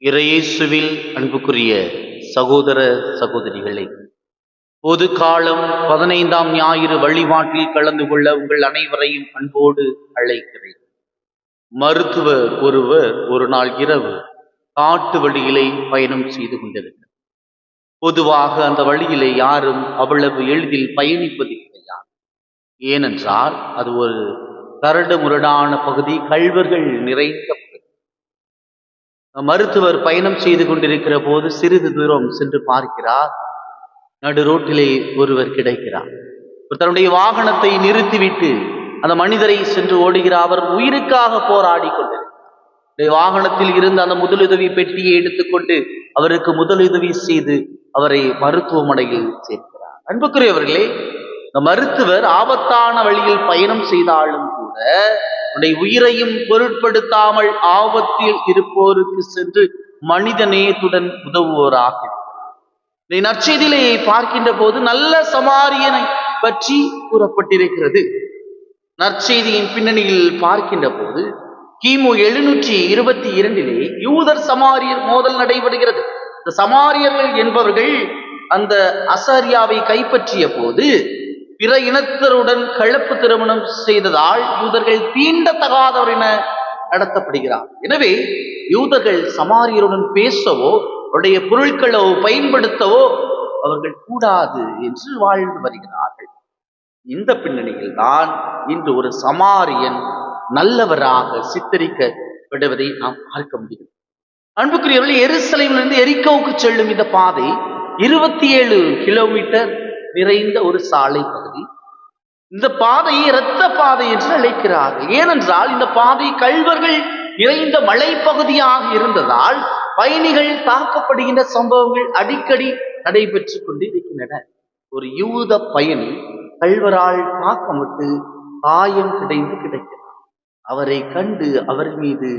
இறையேசுவில் அன்புக்குரிய சகோதர சகோதரிகளே, பொது காலம் 15ஆம் ஞாயிறு வழிபாட்டில் கலந்து கொள்ள உங்கள் அனைவரையும் அன்போடு அழைக்கிறேன். மருத்துவர் ஒருவர் ஒரு நாள் இரவு காட்டு வழியிலே பயணம் செய்து கொண்டிருக்கிறார். பொதுவாக அந்த வழியிலே யாரும் அவ்வளவு எளிதில் பயணிப்பது கிடையாது. ஏனென்றால் அது ஒரு கரடு முரடான பகுதி, கள்வர்கள் நிறைந்த பகுதி. மருத்துவர் பயணம் செய்து கொண்டிருக்கிற போது சிறிது தூரம் சென்று பார்க்கிறார். நடு ரோட்டிலே ஒருவர் கிடைக்கிறார். தன்னுடைய வாகனத்தை நிறுத்திவிட்டு அந்த மனிதரை சென்று ஓடுகிறார். அவர் உயிருக்காக போராடி கொண்டிருக்கிறார். வாகனத்தில் இருந்து அந்த முதலுதவி பெட்டியை எடுத்துக்கொண்டு அவருக்கு முதலுதவி செய்து அவரை மருத்துவமனையில் சேர்க்கிறார். அன்புக்குரியவர்களே, இந்த மருத்துவர் ஆபத்தான வழியில் பயணம் செய்தாலும் கூட உயிரையும் பொருட்படுத்தாமல் ஆபத்தில் இருப்போருக்கு சென்று மனித நேயத்துடன் உதவுவோராக. இந்த நற்செய்தியிலே பார்க்கின்ற போது நல்ல சமாரியனை பற்றி கூறப்பட்டிருக்கிறது. நற்செய்தியின் பின்னணியில் பார்க்கின்ற போது கிமு 722 யூதர் சமாரியர் மோதல் நடைபெறுகிறது. இந்த சமாரியர்கள் என்பவர்கள் அந்த அசாரியாவை கைப்பற்றிய போது பிற இனத்தருடன் கலப்பு திருமணம் செய்ததால் யூதர்கள் தீண்டத்தகாதவர் என நடத்தப்படுகிறார். எனவே யூதர்கள் சமாரியருடன் பேசவோ அவருடைய பொருட்களோ பயன்படுத்தவோ அவர்கள் கூடாது என்று வாழ்ந்து வருகிறார்கள். இந்த பின்னணியில் தான் இன்று ஒரு சமாரியன் நல்லவராக சித்தரிக்கப்படுவதை நாம் பார்க்க முடியும். அன்புக்குரியவர்கள், எருசலேமிலிருந்து எரிகோவுக்கு செல்லும் இந்த பாதை 27 கிலோமீட்டர் நிறைந்த ஒரு சாலை பகுதி. இந்த பாதையை இரத்த பாதை என்று அழைக்கிறார்கள். ஏனென்றால் இந்த பாதை கள்வர்கள் நிறைந்த மலைப்பகுதியாக இருந்ததால் பயணிகள் தாக்கப்படுகின்ற சம்பவங்கள் அடிக்கடி நடைபெற்றுக் கொண்டிருக்கின்றன. ஒரு யூத பயணி கள்வரால் தாக்கப்பட்டு காயம் கிடைக்கிறார். அவரை கண்டு அவர் மீது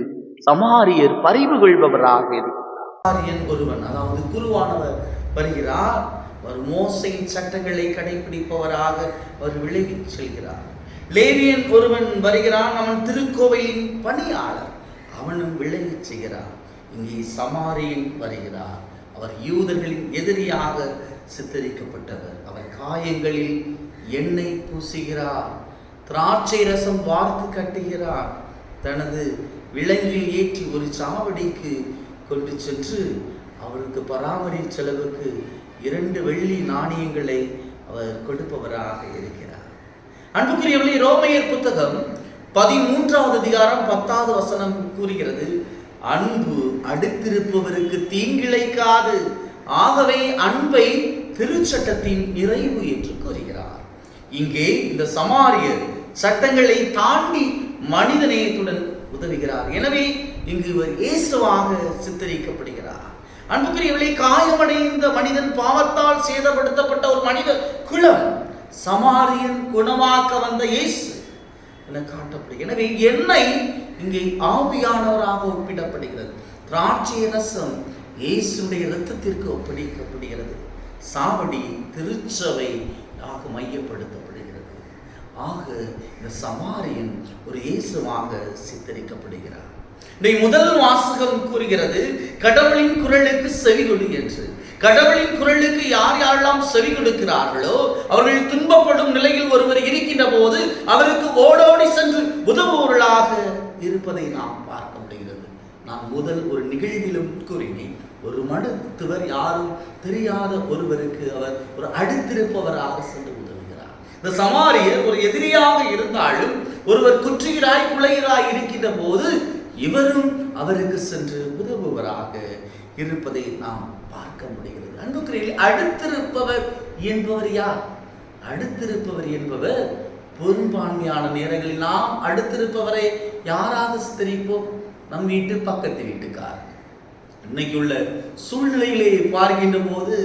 சமாரியர் பரிவு கொள்பவராக இருக்கிறார். ஒருவன், அதாவது குருவானவர் வருகிறார். அவர் மோசையின் சட்டங்களை கடைபிடிப்பவராக அவர் விலகிச் செல்கிறார். லேவியன் ஒருவன் வருகிறான். அவன் திருக்கோவையின் பணியாளர். அவனும் விலகிச் செய்கிறார். இங்கே சமாரியன் வருகிறார். அவர் யூதர்களின் எதிரியாக சித்தரிக்கப்பட்டவர். அவர் காயங்களில் எண்ணெய் பூசுகிறார். திராட்சை ரசம் வார்த்து கட்டுகிறார். தனது விலங்கில் ஏற்றி ஒரு சாவடிக்கு கொண்டு சென்று அவருக்கு பராமரி செலவுக்கு 2 வெள்ளி நாணயங்களை அவர் கொடுப்பவராக இருக்கிறார். அன்புக்குரியவர்களே, ரோமையர் புத்தகம் 13வது அதிகாரம் 10வது வசனம் கூறுகிறது, அன்பு அடுத்திருப்பவருக்கு தீங்கிழைக்காது, ஆகவே அன்பை திருச்சட்டத்தின் நிறைவு என்று கூறுகிறார். இங்கே இந்த சமாரியர் சட்டங்களை தாண்டி மனித நேயத்துடன் உதவுகிறார். எனவே இங்கு இவர் இயேசுவாக சித்தரிக்கப்படுகிறார். அன்புக்குரியவர்களே, காயமடைந்த மனிதன், பாவத்தால் சேதப்படுத்தப்பட்ட ஒரு மனித குலம் சமாரியன் குணமாக்க வந்த இயேசு என காட்டப்படுகிறது. எனவே எண்ணெய் இங்கே ஆவியானவராக ஒப்பிடப்படுகிறது. திராட்சை ரசம் இயேசுடைய இரத்தத்திற்கு ஒப்படைக்கப்படுகிறது. சாவடி திருச்சபை ஆக மையப்படுத்தப்படுகிறது. ஆக இந்த சமாரியன் ஒரு இயேசுவாக சித்தரிக்கப்படுகிறார். முதல் வாசகம் கூறுகிறது, கடவுளின் குரலுக்கு செவி கொடு என்று. கடவுளின் குரலுக்கு யார் யாரெல்லாம் செவி கொடுக்கிறார்களோ அவர்கள் துன்பப்படும் நிலையில் ஒருவர் இருக்கின்ற போது அவருக்கு ஓடோடி சென்று உதவுவர்களாக இருப்பதை நாம் பார்க்க முடிகிறது. நான் முதல் ஒரு நிகழ்விலும் கூறினேன், ஒரு மருத்துவர் யாரும் தெரியாத ஒருவருக்கு அவர் ஒரு அடுத்திருப்பவராக சென்று உதவுகிறார். இந்த சமாரியர் ஒரு எதிரியாக இருந்தாலும் ஒருவர் குற்றுகிறாய் குலைகிறாய் இருக்கின்ற போது இவரும் அவருக்கு சென்று உதவுவராக இருப்பதை நாம் பார்க்க முடிகிறது. அன்புக்குரியவர்களே, அடுத்திருப்பவர் என்பவர் யார்? அடுத்திருப்பவர் என்பவர் பெரும்பான்மையான நேரங்களில் நாம் அடுத்திருப்பவரை யாராக சித்தரிப்போம்? நம் வீட்டு பக்கத்து வீட்டுக்கார். இன்னைக்கு உள்ள சூழ்நிலையிலே பார்க்கின்ற போது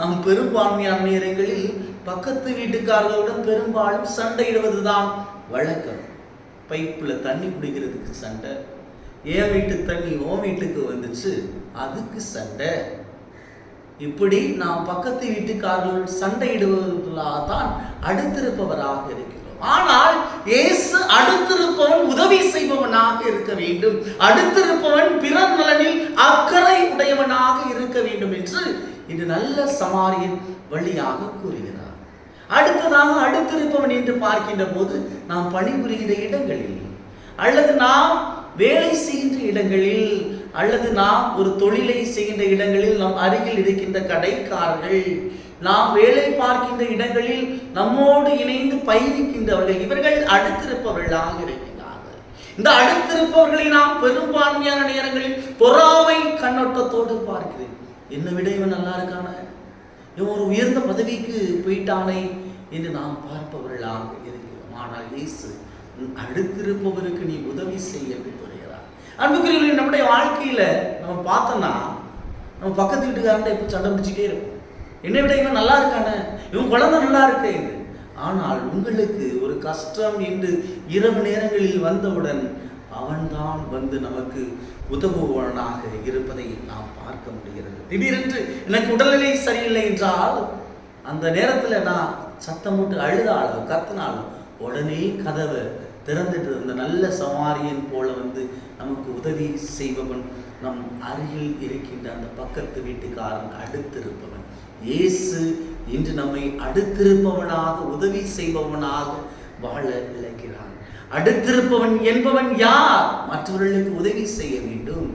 நாம் பெரும்பான்மையான நேரங்களில் பக்கத்து வீட்டுக்காரர்களுடன் பெரும்பாலும் சண்டையிடுவதுதான் வழக்கம். பைப்பில் தண்ணி குடிக்கிறதுக்கு சண்டை, என் வீட்டு தண்ணி ஓ வீட்டுக்கு வந்துச்சு அதுக்கு சண்டை. இப்படி நாம் பக்கத்து வீட்டுக்காரர்கள் சண்டையிடுவதால்தான் அடுத்திருப்பவராக இருக்கிறோம். ஆனால் இயேசு அடுத்திருப்பவன் உதவி செய்பவனாக இருக்க வேண்டும். அடுத்திருப்பவன் பிறர் நலனில் அக்கறை உடையவனாக இருக்க வேண்டும் என்று இன்று நல்ல சமாரியன் வழியாக கூறுகிறார். அடுத்ததாக அடுத்திருப்பவன் என்று பார்க்கின்ற போது நாம் பணிபுரிகிற இடங்களில், அல்லது நாம் வேலை செய்கின்ற இடங்களில், அல்லது நாம் ஒரு தொழிலை செய்கின்ற இடங்களில், நம் அருகில் இருக்கின்ற கடைக்காரர்கள், நாம் வேலை பார்க்கின்ற இடங்களில் நம்மோடு இணைந்து பயணிக்கின்றவர்கள், இவர்கள் அடுத்திருப்பவர்களாக இருக்கிறார்கள். இந்த அடுத்திருப்பவர்களை நாம் பெரும்பான்மையான நேரங்களில் பொறாமை கண்ணோட்டத்தோடு பார்க்கிறேன். என்னை விட இவன் நல்லா இருக்கான, இவன் ஒரு உயர்ந்த பதவிக்கு போயிட்டானே என்று நாம் பார்ப்பவர்களாக இருக்கிறோம். ஆனால் இயேசு அடுத்திருப்பவருக்கு நீ உதவி செய்ய விரும்புகிறார். அன்புக்குரியவர்களே, நம்முடைய வாழ்க்கையில நம்ம பார்த்தோம்னா நம்ம பக்கத்து வீட்டுக்காரன் எப்போ சண்டை பிடிச்சிட்டே இருக்கும். என்னை விட இவன் நல்லா இருக்கானே, இவன் குழந்தை நல்லா இருக்கு. ஆனால் உங்களுக்கு ஒரு கஷ்டம் என்று இரவு நேரங்களில் வந்தவுடன் அவன்தான் வந்து நமக்கு உதவுவனாக இருப்பதை நாம் பார்க்க முடிகிறது. திடீரென்று எனக்கு உடல்நிலை சரியில்லை என்றால் அந்த நேரத்தில் நான் சத்தம் போட்டு அழுதாலும் கத்தினாலும் உடனே கதவை திறந்துட்டு அந்த நல்ல சமாரியன் போல வந்து நமக்கு உதவி செய்பவன் நம் அருகில் இருக்கின்ற அந்த பக்கத்து வீட்டுக்காரன் அடுத்திருப்பவன். இயேசு இன்று நம்மை அடுத்திருப்பவனாக உதவி செய்பவனாக வாழ விளைக்கிறான். அடுத்திருப்பவன் என்பவன் யார்? மற்றவர்களுக்கு உதவி செய்ய வேண்டும்.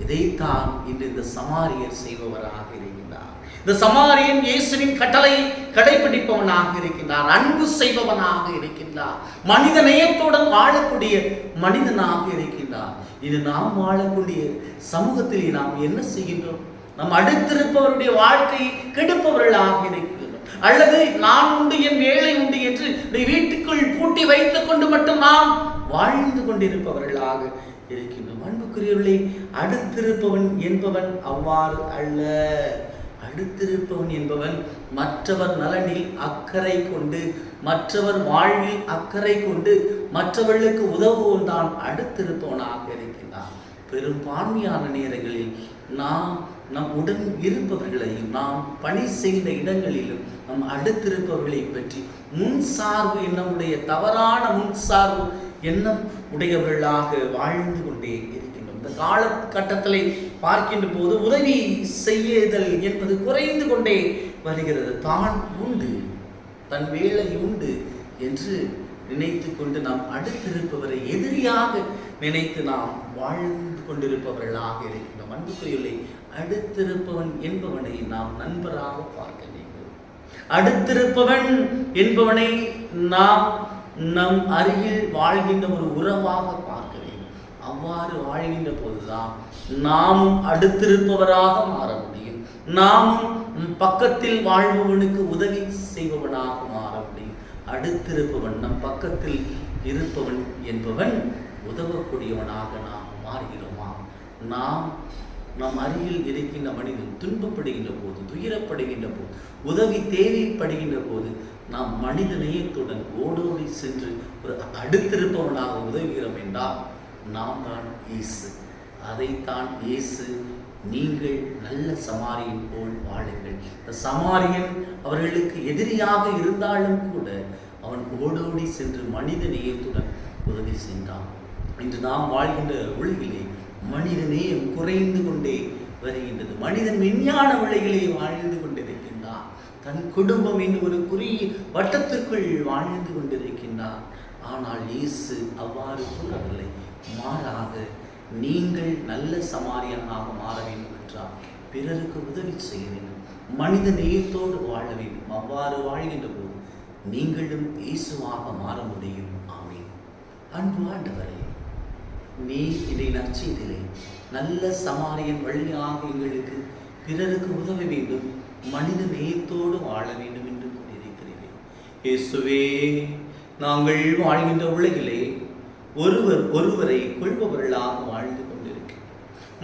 இதைத்தான் இன்று இந்த சமாரியர் செய்பவராக இருக்கின்றார். இந்த சமாரியன் இயேசுவின் கட்டளை கடைபிடிப்பவனாக இருக்கின்றார், அன்பு செய்பவனாக இருக்கின்றார், மனித நேயத்துடன் வாழக்கூடிய மனிதனாக இருக்கின்றார். இது நாம் வாழக்கூடிய சமூகத்தில் நாம் என்ன செய்கின்றோம்? நம் அடுத்திருப்பவருடைய வாழ்க்கையை கெடுப்பவர்களாக இருக்கின்றோம், அல்லது நான் உண்டு என் வேலை உண்டு என்று வீட்டுக்குள் பூட்டி வைத்துக் கொண்டு மட்டும் நாம் வாழ்ந்து கொண்டிருப்பவர்களாக இருக்கின்றோம். அன்புக்குரியவர்களே, அடுத்திருப்பவன் என்பவன் அவ்வாறு அல்ல. அடுத்திருப்பவன் என்பவன் மற்றவர் நலனில் அக்கறை கொண்டு, மற்றவர் வாழ்வில் அக்கறை கொண்டு மற்றவர்களுக்கு உதவுவன் தான் அடுத்திருப்பவனாக இருக்கின்றான். பெரும்பான்மையான நேரங்களில் நாம் நம் உடன் இருப்பவர்களையும், நாம் பணி செய்த இடங்களிலும் நம் அடுத்திருப்பவர்களை பற்றி முன்சார்பு எண்ணமுடைய, தவறான முன்சார்பு எண்ணம் உடையவர்களாக வாழ்ந்து கொண்டே இருக்கின்றோம். இந்த காலகட்டத்திலே பார்க்கின்ற போது உதவி செய்யுதல் என்பது குறைந்து கொண்டே வருகிறது. தான் உண்டு, தன் வேலை உண்டு என்று நினைத்து கொண்டு நாம் அடுத்திருப்பவரை எதிரியாக நினைத்து நாம் வாழ்ந்து கொண்டிருப்பவர்களாக இருக்கின்றோம். அன்புக்குரியவர்களே, அடுத்திருப்பவன் என்பவனை நாம் நண்பராக பார்க்க வேண்டும். அடுத்திருப்பவன் என்பவனை நாம் நம் அருகில் வாழ்கின்ற ஒரு உறவாக பார்க்க வேண்டும். அவ்வாறு வாழ்கின்ற போதுதான் நாமும் அடுத்திருப்பவராக மாற முடியும். நாமும் பக்கத்தில் வாழ்பவனுக்கு உதவி செய்பவனாக மாற முடியும். அடுத்திருப்பவன், நம் பக்கத்தில் இருப்பவன் என்பவன் உதவக்கூடியவனாக நாம் மாறுகிறோமா? நாம் நம் அருகில் இருக்கின்ற மனிதன் துன்பப்படுகின்ற போது, துயரப்படுகின்ற போது, உதவி தேவைப்படுகின்ற போது நாம் மனித நேயத்துடன் ஓடோடி சென்று ஒரு அடுத்திருப்பவனாக உதவுகிறோம் என்றால் நாம் தான் இயேசு. அதைத்தான் இயேசு, நீங்கள் நல்ல சமாரியன் போல் வாழுங்கள். இந்த சமாரியன் அவர்களுக்கு எதிரியாக இருந்தாலும் கூட அவன் ஓடோடி சென்று மனித நேயத்துடன் உதவி செய்தான். இன்று நாம் வாழ்கின்ற உலகிலே மனித நேயம் குறைந்து கொண்டே வருகின்றது. மனிதன் விஞ்ஞான உலகிலே வாழ்ந்து கொண்டிருக்கின்றான். தன் குடும்பம் என்று ஒரு குறி வட்டத்திற்குள் வாழ்ந்து கொண்டிருக்கின்றான். ஆனால் இயேசு அவ்வாறு கூறவில்லை. மாறாக நீங்கள் நல்ல சமாரியனாக மாற வேண்டும் என்றால் பிறருக்கு உதவி செய்ய வேண்டும், மனித நேயத்தோடு வாழ வேண்டும். அவ்வாறு வாழ்கின்ற போது நீங்களும் இயேசுவாக மாற முடியும். ஆமென். அன்பு ஆண்டவரே, நீ இதை நற்செய்தியிலே நல்ல சமாரியன் வழியாக எங்களுக்கு பிறருக்கு உதவ வேண்டும், மனித நேயத்தோடு வாழ வேண்டும் என்று கூறியிருக்கிறீர்கள். இயேசுவே, நாங்கள் வாழ்கின்ற உலகிலே ஒருவரை கொள்பவர்களாக வாழ்ந்து கொண்டிருக்கிறோம்.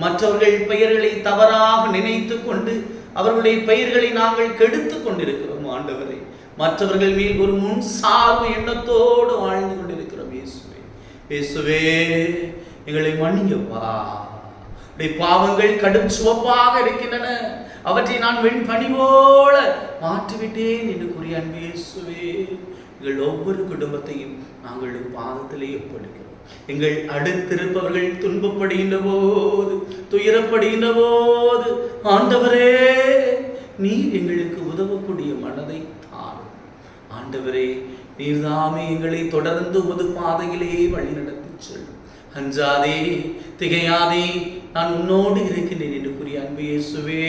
மற்றவர்கள் பெயர்களை தவறாக நினைத்து கொண்டு அவர்களுடைய பெயர்களை நாங்கள் கெடுத்து கொண்டிருக்கிறோம். ஆண்டவரே, மற்றவர்கள் மேல் ஒரு முன்சார்பு எண்ணத்தோடு வாழ்ந்து கொண்டிருக்கிறோம். இயேசுவே, இயேசுவே, எங்களை மன்னியப்பா. பாவங்கள் கடும் சுவப்பாக இருக்கின்றன, அவற்றை நான் வெண்பனி போல மாற்றிவிட்டேன் என்று கூறிய அன்பு இயேசுவே, எங்கள் ஒவ்வொரு குடும்பத்தையும் நாங்கள் பாதத்திலே ஒப்படைக்கிறோம். எங்கள் அடுத்திருப்பவர்கள் துன்பப்படுகின்ற போது, துயரப்படுகின்ற போது, ஆண்டவரே நீர் எங்களுக்கு உதவக்கூடிய மனதை தாரும். ஆண்டவரே நீர்தாமே எங்களை தொடர்ந்து உமது பாதையிலே வழி நடத்தி செல்லும். அஞ்சாதே, திகையாதே, நான் உன்னோடு இருக்கின்றேன் என்று கூறிய அன்பு இயேசுவே,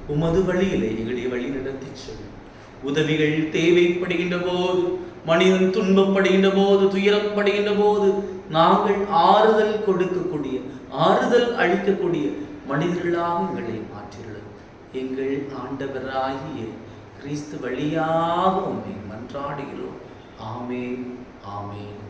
உமது வழியிலே எங்களை வழி நடத்தி செல்லும். உதவிகள் தேவைப்படுகின்ற போது, மனிதன் துன்பப்படுகின்ற போது, துயரப்படுகின்ற போது, நாங்கள் ஆறுதல் கொடுக்கக்கூடிய, ஆறுதல் அளிக்கக்கூடிய மனிதர்களாக எங்களை மாற்றியுள்ளோம். எங்கள் ஆண்டவராகிய கிறிஸ்து வழியாக உம்மை மன்றாடுகிறோம். ஆமென், ஆமென்.